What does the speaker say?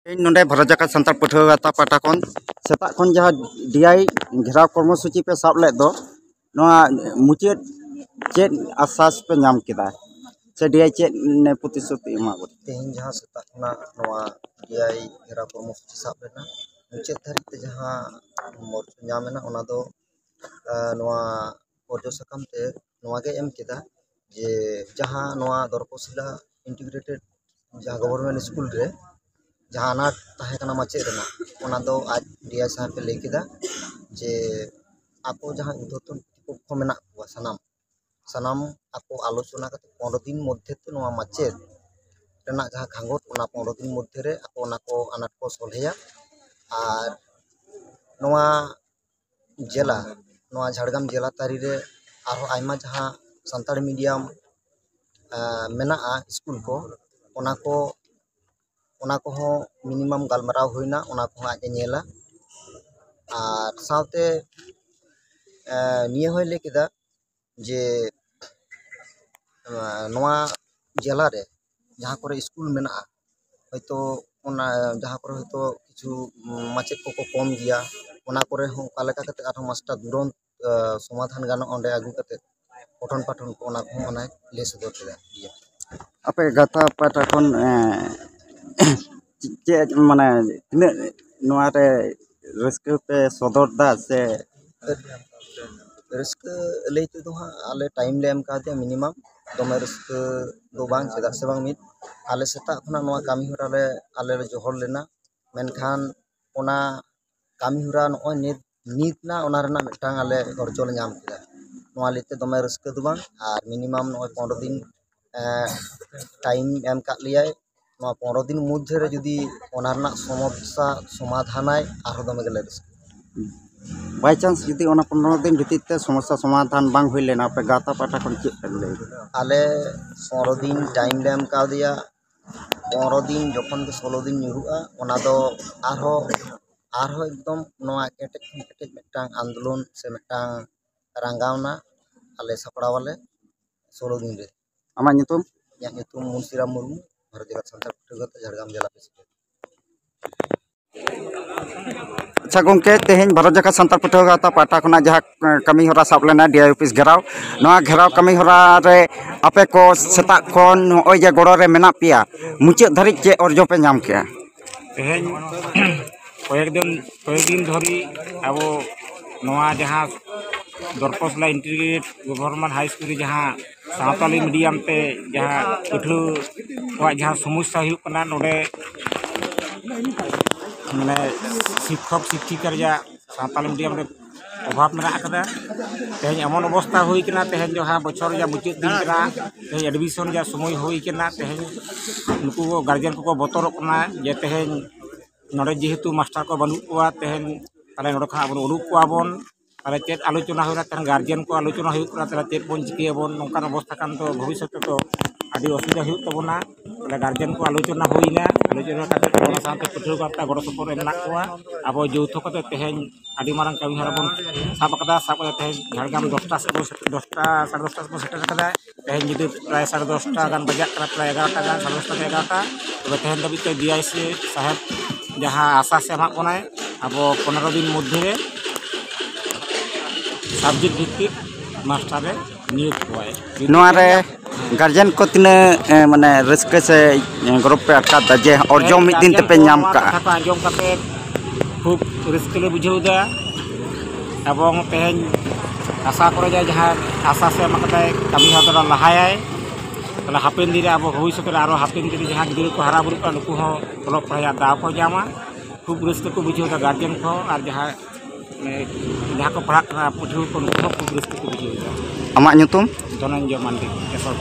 नोडे भारत जाकत संताल पठुआ गाता पाटा खन सेता खन जहाँ डीआई घेराव कर्मसूची पे साब लेद दो नोआ मुचाद चेद आसास पे नाम केदा से डीआई चेद ने प्रतिश्रुति एमा गो तेहन जहाँ सेता खना नोआ डीआई घेराव कर्मसूची साब लेना मुचाद धारित ते जहाँ मोर्चा नामेना ओना दो नोआ पोजो सकम ते नोआ गे एम केदा जे जहाँ नोआ दरकोसिला इंटीग्रेटेड जहाँ गवर्नमेंट स्कूल रे जहाँ अनाट तहकना माचे रेना ओना दो आज डीआई साहब पे लई केदा जे आपो जहाँ उद्धतन पक्ष मेना हुआ सनाम आपो आलोचना करते 15 दिन मध्य ते नोआ माचे रेना जहाँ घांगोट ओना 15 दिन मध्य रे आपो ओना को अनाट को सोल्हेया और नोआ जिला नोआ झाड़ग्राम जिला तारी रे आरो आयमा जहाँ संताल मीडियम मेना स्कूल को ओना को हो मिनिमम गालमराव होइना ओना को आज नेला और साथे निये होय ले केदा जे नोआ जिला रे जहाँ करे स्कूल मेना हयतो ओना जहाँ करे हयतो किछु माचेद को कम गया ओना करे हो कालेका कते आरो मास्टर दुरंत समाधान गानो ओंडे आगु कते पठन पाठन को ओना को ओना ले सदर केदा आपे गाता पाटा खन चेद माने तिना नोआ रे रस्क पे सदर दा से रस्क लैते दो हाँ आले टाइम ले एम का दे मिनिमम दमे रस्क दो बांग चेदा से बांग मित आले सेता खना नोआ कामी होरा रे आले जोहर लेना मेनखान ओना कामी होरा नोय नित ना ओना रेना मिटांग आले अर्जन नाम केदा नोआ लेते दमे रस्क दो बांग और मिनिमम नोय 15 दिन टाइम एम का लियाय 15 दिन मध्य रे जदी ओना रेना समस्या समाधानाय आरो दमे गेले रस्क बाय चांस जदी ओना 15 दिन भीतर ते समस्या समाधान बांग होय लेना पे गाता पाटा खन चेद पे ले आले 15 दिन टाइम ले एम का दिया 15 दिन जखन के 16 दिन ᱧᱩᱨᱩᱜᱼᱟ ओना दो आरो एकदम नोआ केटेज मिटांग आंदोलन से मिटांग रंगावना आले सपड़ावाले 16 दिन रे आमा नितुम या नितुम मुंशीराम मुर्मू भारत जाकत संताल पठुआ गाता झाड़ग्राम जिला प्रेसिडेंट अच्छा गंके तेहन भारत जाकत संताल पठुआ गाता पाटा खना जहाँ कमी होरा साब लेना डीआई ऑफिस घेराव नोआ घेराव कमी होरा रे आपे को सेता खन ओय जे गड़ो रे मेना पिया मुचाद धारित चे अर्जो पे नाम के तेहन कয়েক दिन धरी अब नोआ जहाँ दरकोसला इंटीग्रेटेड गवर्नमेंट हाई स्कूल जहाँ सावताली मीडियम ते जहाँ पठुआ जहाँ समस्या हुई कना नोडे माने शिक्षक शिक्षिका सावताली मीडियम रे अभाव मेना कदा तेहन एमन अवस्था हुई कना तेहन जहाँ बछर जा मुचाद दिन कना तेहन एडमिशन जा समय हुई कना तेहन नुकु गार्जियन को बतर कना जे तेहन नोडे जेहेतु मास्टर को बनू को तेहन ताले नोडे खा बन उडुक को बन ताले चेद आलोचना होना तेहन गार्जियन को आलोचना हुई कना ताले चेद बन चिकेबन नोंकान अवस्था कान तो भविष्य तो आदि असुविधा हुई तबना ताले गार्जियन को आलोचना होइना आलोचना काते ओना साथे पठुआ गाता गड़ सपोर एना कोआ अब जौथ कते तेहन आदि मारंग कमी हरा बन साब कदा तेहन झाड़ग्राम 10टा से 10टा 10:30 को सेटर कदा तेहन जुदी प्राय 10:30 गान बजाक कना प्राय 11टा गान 10:30 के 11टा तबे तेहन दबित डीआई साहेब जहाँ आशा से एमा बनाए अब 15 दिन मध्य रे सब्जेक्ट भित्तिक मास्टर रे नियुक्त हुआ नोआ रे गार्जियन को तिना माने रस्क से ग्रुप पे अटका जे अर्जो मिद दिन ते पे नाम का आंजम काते खूब रस्क ले बुझाउदा एवं तेहन आशा करे जाय जहाँ आशा से एमा कते कमी हदरा लहाय ताले हापेन दिन अब भविष्य रे आरो हापेन दिन जहाँ गिद्रा को हरा बुरु का नुकु हो ब्लॉक पढ़ा दाव को जामा खूब रस्क को बुझाउदा गार्जियन को और जहाँ को पढ़ा पठुआ को नुकु खूब रस्क को बुझाउदा आमा नितुम धनंजय मांडी केसर।